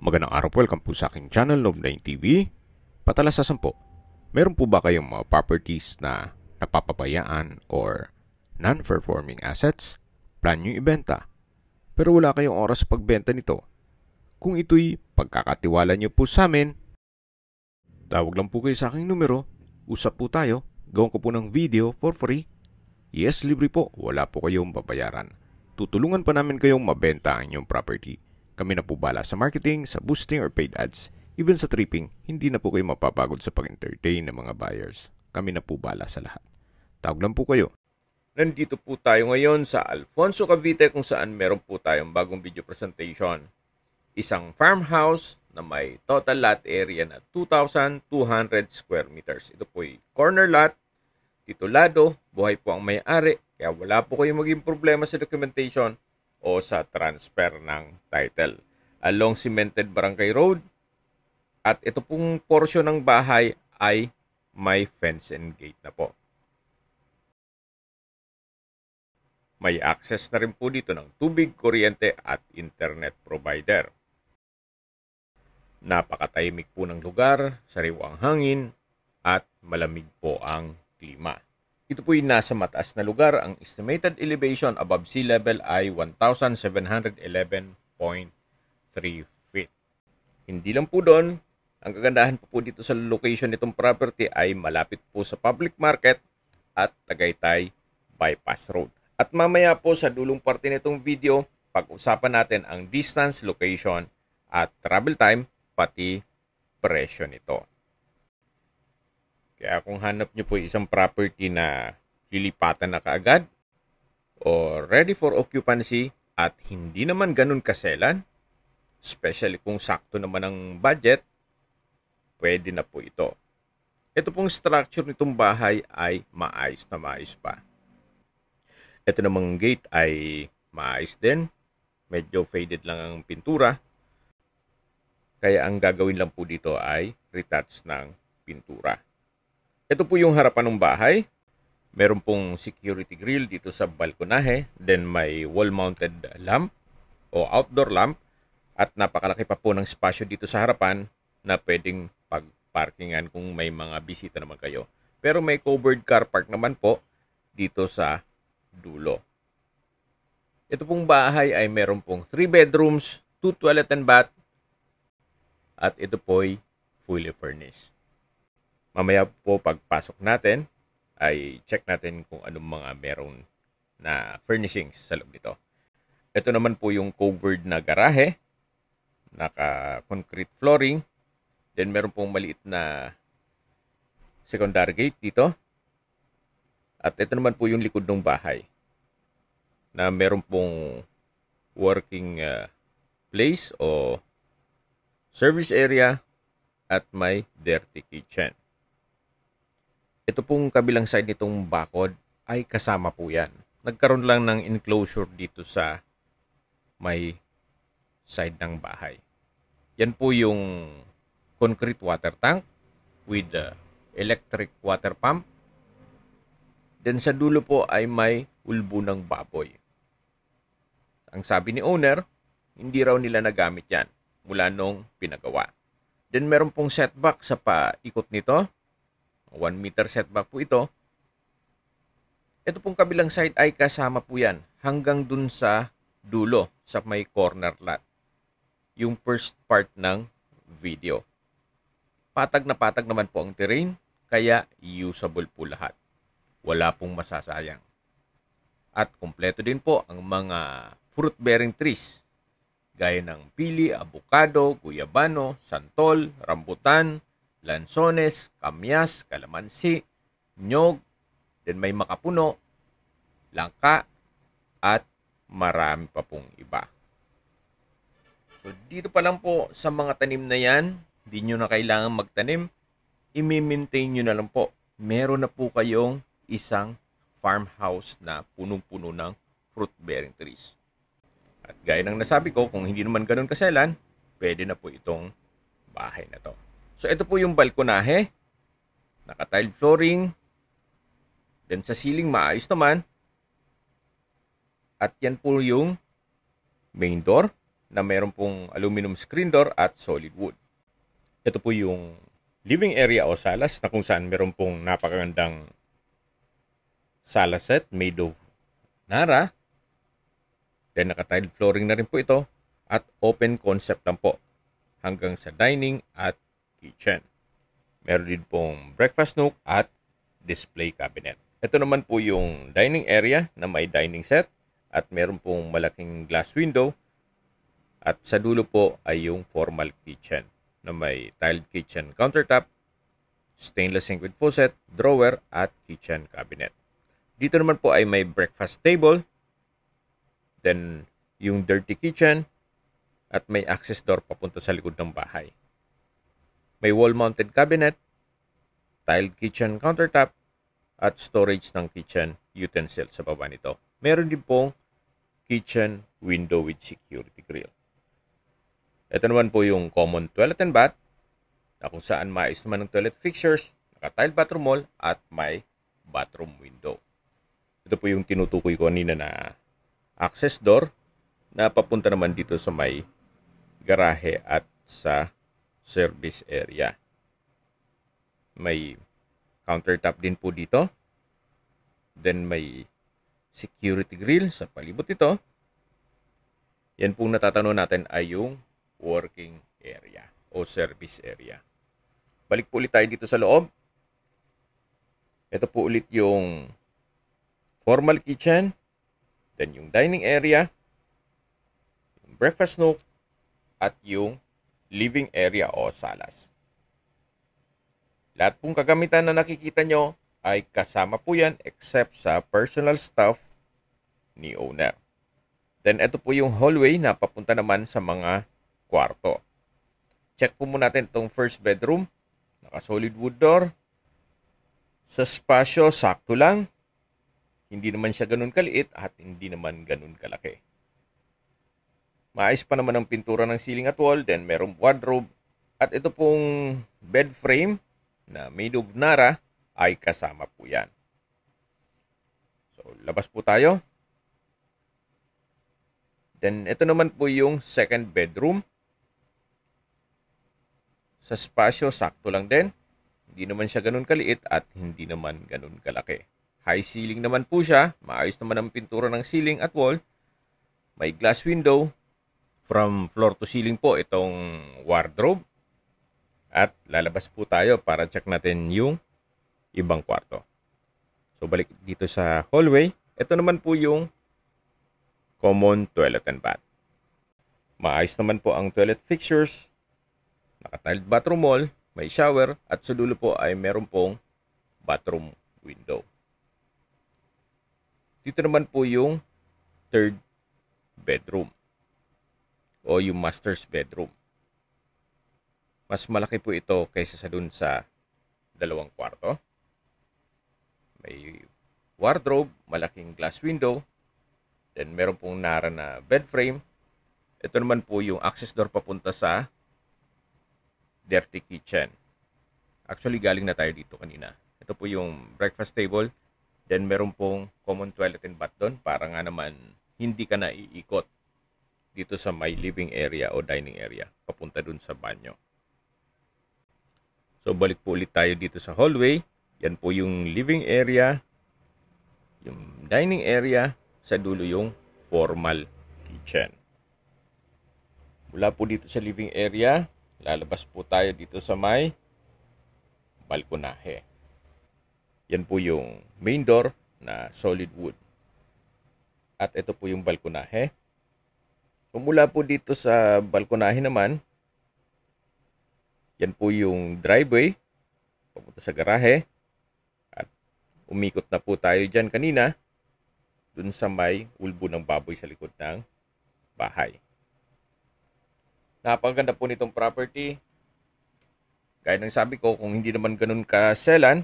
Magandang araw po, welcome po sa aking channel, Love9 TV. Patalasasan po, meron po ba kayong mga properties na napapabayaan or non-performing assets? Plan nyo ibenta, pero wala kayong oras sa pagbenta nito. Kung ito'y pagkakatiwala nyo po sa amin, tawag lang po kayo sa aking numero, usap po tayo, gawin ko po ng video for free. Yes, libre po, wala po kayong babayaran. Tutulungan pa namin kayong mabenta ang inyong property. Kami na po bala sa marketing, sa boosting or paid ads. Even sa tripping, hindi na po kayo mapapagod sa pag-entertain ng mga buyers. Kami na po bala sa lahat. Tawag lang po kayo. Nandito po tayo ngayon sa Alfonso, Cavite kung saan meron po tayong bagong video presentation. Isang farmhouse na may total lot area na 2,200 square meters. Ito po ay corner lot, titulado, buhay po ang may-ari, kaya wala po kayong maging problema sa documentation o sa transfer ng title. Along Cemented Barangay Road, at ito pong portion ng bahay ay may fence and gate na po. May access na rin po dito ng tubig, kuryente at internet provider. Napakatahimik po ng lugar, sariwang hangin at malamig po ang klima. Ito po ay nasa mataas na lugar. Ang estimated elevation above sea level ay 1,711.3 feet. Hindi lang po doon, ang kagandahan po dito sa location nitong property ay malapit po sa public market at Tagaytay Bypass Road. At mamaya po sa dulong parte nitong video, pag-usapan natin ang distance, location at travel time, pati presyo nito. Kaya kung hanap nyo po isang property na lilipatan na kaagad o ready for occupancy at hindi naman ganun kaselan, especially kung sakto naman ang budget, pwede na po ito. Ito pong structure nitong bahay ay maayos na maayos pa. Ito namang gate ay maayos din. Medyo faded lang ang pintura. Kaya ang gagawin lang po dito ay retouch ng pintura. Ito po yung harapan ng bahay. Meron pong security grill dito sa balkonahe. Then may wall-mounted lamp o outdoor lamp. At napakalaki pa po ng spasyo dito sa harapan na pwedeng pag-parkingan kung may mga bisita naman kayo. Pero may covered car park naman po dito sa dulo. Ito pong bahay ay meron pong 3 bedrooms, 2 toilet and bath. At ito po ay fully furnished. Mamaya po pagpasok natin, ay check natin kung anong mga meron na furnishings sa loob nito. Ito naman po yung covered na garahe, naka-concrete flooring, then meron pong maliit na secondary gate dito. At ito naman po yung likod ng bahay, na meron pong working place o service area at may dirty kitchen. Ito pong kabilang side nitong bakod ay kasama po yan. Nagkaroon lang ng enclosure dito sa may side ng bahay. Yan po yung concrete water tank with electric water pump. Then sa dulo po ay may ulbo ng baboy. Ang sabi ni owner, hindi raw nila nagamit yan mula nung pinagawa. Then meron pong setback sa paikot nito. 1 meter setback po ito. Ito pong kabilang side ay kasama po yan hanggang dun sa dulo sa may corner lot. Yung first part ng video. Patag na patag naman po ang terrain, kaya usable po lahat. Wala pong masasayang. At kompleto din po ang mga fruit-bearing trees gaya ng pili, abukado, guyabano, santol, rambutan, lansones, kamyas, kalamansi, nyog, then may makapuno, langka, at marami pa pong iba. So dito pa lang po sa mga tanim na yan, hindi nyo na kailangan magtanim, i-maintain nyo na lang po. Meron na po kayong isang farmhouse na punong-puno ng fruit-bearing trees. At gaya ng nasabi ko, kung hindi naman ganun kaselan, pwede na po itong bahay na to. So ito po yung balkonahe, naka-tile flooring, then sa ceiling maayos naman. At yan po yung main door na mayroon pong aluminum screen door at solid wood. Ito po yung living area o salas na kung saan mayroon pong napakagandang sala set made of Nara. Then naka-tiled flooring na rin po ito at open concept lang po hanggang sa dining at kitchen. Meron din pong breakfast nook at display cabinet. Ito naman po yung dining area na may dining set at meron pong malaking glass window at sa dulo po ay yung formal kitchen na may tiled kitchen countertop, stainless sink with faucet, drawer at kitchen cabinet. Dito naman po ay may breakfast table, then yung dirty kitchen at may access door papunta sa likod ng bahay. May wall-mounted cabinet, tiled kitchen countertop, at storage ng kitchen utensil sa baba nito. Meron din pong kitchen window with security grill. Ito naman po yung common toilet and bath na kung saan maayos naman ng toilet fixtures, naka-tile bathroom wall, at may bathroom window. Ito po yung tinutukoy ko kanina na access door na papunta naman dito sa may garahe at sa service area. May countertop din po dito. Then may security grill sa palibot nito. Yan pong natatanong natin ay yung working area o service area. Balik po ulit tayo dito sa loob. Ito po ulit yung formal kitchen. Then yung dining area. Yung breakfast nook. At yung living area o salas. Lahat pong kagamitan na nakikita nyo ay kasama po yan except sa personal stuff ni owner. Then ito po yung hallway na papunta naman sa mga kwarto. Check po muna natin itong first bedroom. Naka-solid wood door. Sa spasyo, sakto lang. Hindi naman siya ganun kaliit at hindi naman ganun kalaki. Maayos pa naman ang pintura ng ceiling at wall. Then merong wardrobe. At ito pong bed frame na made of Nara ay kasama po yan. So, labas po tayo. Then, ito naman po yung second bedroom. Sa spasyo, sakto lang din. Hindi naman siya ganun kaliit at hindi naman ganun kalaki. High ceiling naman po siya. Maayos naman ang pintura ng ceiling at wall. May glass window. From floor to ceiling po itong wardrobe. At lalabas po tayo para check natin yung ibang kwarto. So, balik dito sa hallway. Ito naman po yung common toilet and bath. Maayos naman po ang toilet fixtures. Naka-tiled bathroom wall, may shower, at sa dulo po ay meron pong bathroom window. Dito naman po yung third bedroom o yung master's bedroom. Mas malaki po ito kaysa sa dun sa dalawang kwarto. May wardrobe, malaking glass window. Then meron pong Nara na bed frame. Ito naman po yung access door papunta sa dirty kitchen. Actually, galing na tayo dito kanina. Ito po yung breakfast table. Then meron pong common toilet and bath doon para nga naman hindi ka na iikot dito sa may living area o dining area papunta dun sa banyo. So, balik po ulit tayo dito sa hallway. Yan po yung living area, yung dining area, sa dulo yung formal kitchen. Mula po dito sa living area, lalabas po tayo dito sa may balkonahe. Yan po yung main door na solid wood. At ito po yung balkonahe. So, mula po dito sa balkonahe naman, yan po yung driveway papunta sa garahe. At umikot na po tayo dyan kanina dun sa may ulbo ng baboy sa likod ng bahay. Napakaganda po nitong property. Gaya ng sabi ko, kung hindi naman ganun kaselan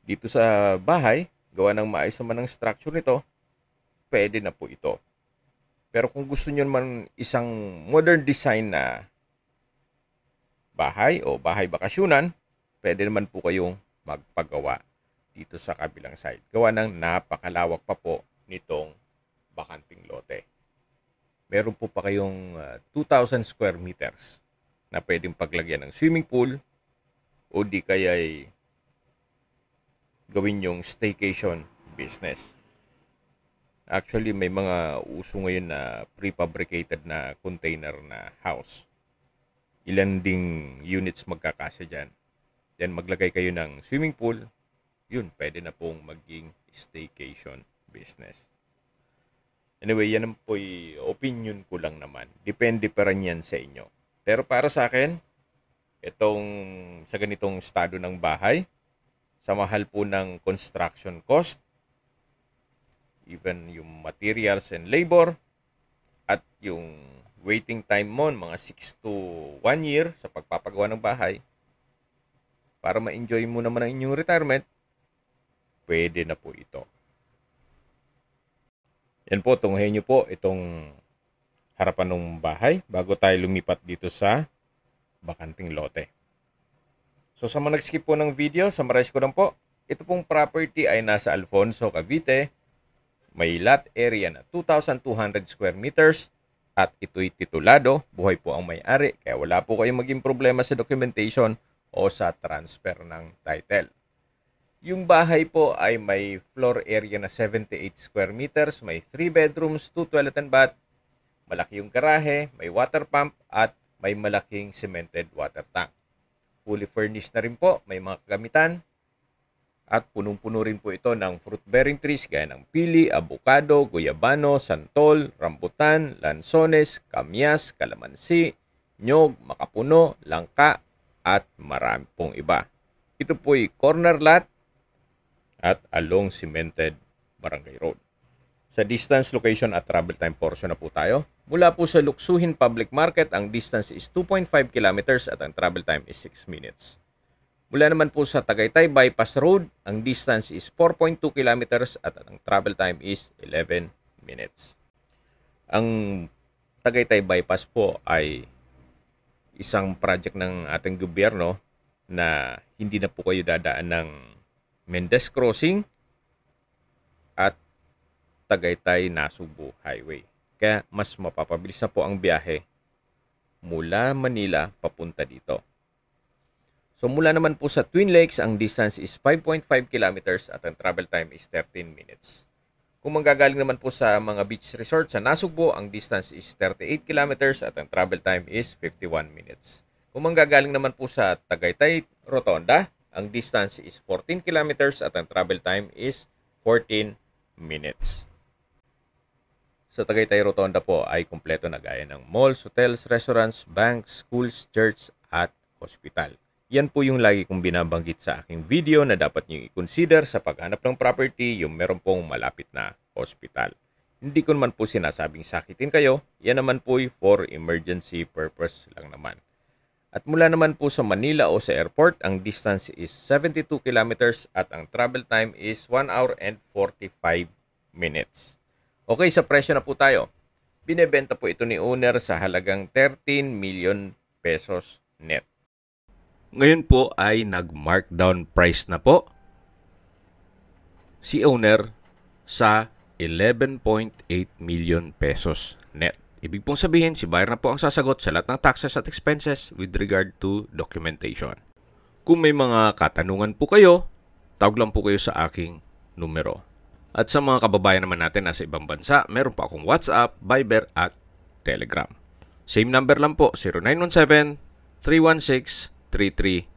dito sa bahay, gawa ng maayos naman ang structure nito, pwede na po ito. Pero kung gusto nyo naman isang modern design na bahay o bahay bakasyunan, pwede naman po kayong magpagawa dito sa kabilang side. Gawa ng napakalawak pa po nitong bakanting lote. meron po pa kayong 2,000 square meters na pwedeng paglagyan ng swimming pool o di kaya ay gawin yung staycation business. Actually, may mga uso ngayon na prefabricated na container na house. Ilan ding units magkakasya dyan. Then maglagay kayo ng swimming pool, yun, pwede na pong maging staycation business. Anyway, yan po opinion ko lang naman. Depende pa rin yan sa inyo. Pero para sa akin, sa ganitong estado ng bahay, sa mahal po ng construction cost, even yung materials and labor, at yung waiting time mo, mga 6 to 1 year sa pagpapagawa ng bahay, para ma-enjoy mo naman ang inyong retirement, pwede na po ito. Yan po, tunghayin nyo po itong harapan ng bahay bago tayo lumipat dito sa bakanting lote. So sa mga nag-skip po ng video, summarize ko lang po. Ito pong property ay nasa Alfonso, Cavite. May lot area na 2,200 square meters at ito'y titulado. Buhay po ang may-ari kaya wala po kayong maging problema sa documentation o sa transfer ng title. Yung bahay po ay may floor area na 78 square meters, may 3 bedrooms, 2 toilet and bath, malaki yung garahe, may water pump at may malaking cemented water tank. Fully furnished na rin po, may mga kagamitan at punong-puno rin po ito ng fruit-bearing trees gaya ng pili, abukado, guyabano, santol, rambutan, lansones, kamyas, kalamansi, nyog, makapuno, langka at marami pong iba. Ito po'y corner lot at along cemented barangay road. Sa distance, location at travel time portion na po tayo. Mula po sa Luksuhin Public Market, ang distance is 2.5 kilometers at ang travel time is 6 minutes. Mula naman po sa Tagaytay Bypass Road, ang distance is 4.2 kilometers at ang travel time is 11 minutes. Ang Tagaytay Bypass po ay isang project ng ating gobyerno na hindi na po kayo dadaan ng Mendez Crossing at Tagaytay-Nasugbu Highway. Kaya mas mapapabilis na po ang biyahe mula Manila papunta dito. So mula naman po sa Twin Lakes, ang distance is 5.5 kilometers at ang travel time is 13 minutes. Kung manggagaling naman po sa mga beach resort sa Nasugbu, ang distance is 38 kilometers at ang travel time is 51 minutes. Kung manggagaling naman po sa Tagaytay Rotonda, ang distance is 14 kilometers at ang travel time is 14 minutes. Sa Tagaytay Rotonda po ay kumpleto na gaya ng malls, hotels, restaurants, banks, schools, church at hospital. Yan po yung lagi kong binabanggit sa aking video na dapat nyo i-consider sa paghanap ng property, yung meron pong malapit na hospital. Hindi ko naman po sinasabing sakitin kayo, yan naman po for emergency purpose lang naman. At mula naman po sa Manila o sa airport, ang distance is 72 kilometers at ang travel time is 1 hour and 45 minutes. Okay, sa presyo na po tayo. Binebenta po ito ni owner sa halagang 13 million pesos net. Ngayon po ay nag-markdown price na po si owner sa 11.8 million pesos net. Ibig pong sabihin, si buyer na po ang sasagot sa lahat ng taxes at expenses with regard to documentation. Kung may mga katanungan po kayo, tawag lang po kayo sa aking numero. At sa mga kababayan naman natin nasa ibang bansa, meron pa akong WhatsApp, Viber at Telegram. Same number lang po, 0917-316-3399.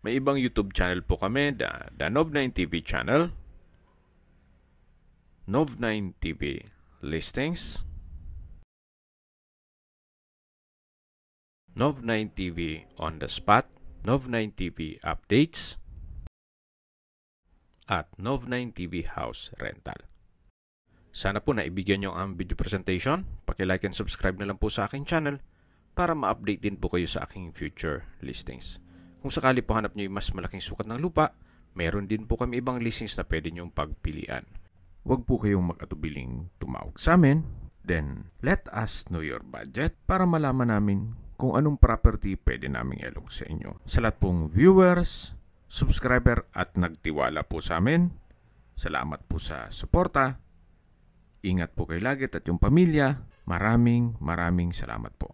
May ibang YouTube channel po kami, the Nov9 TV channel, Nov9 TV Listings, Nov9 TV On The Spot, Nov9 TV Updates, at Nov9 TV House Rental. Sana po naibigyan nyo ang video presentation. Paki-like and subscribe na lang po sa aking channel para ma-update din po kayo sa aking future listings. Kung sakali po hanap nyo yung mas malaking sukat ng lupa, meron din po kami ibang listings na pwede nyong pagpilian. Huwag po kayong mag-atubiling tumawag sa amin. Then, let us know your budget para malaman namin kung anong property pwede naming ilog sa inyo. Sa lahat pong viewers, subscriber at nagtiwala po sa amin, salamat po sa suporta. Ingat po kayo lagi at yung pamilya. Maraming salamat po.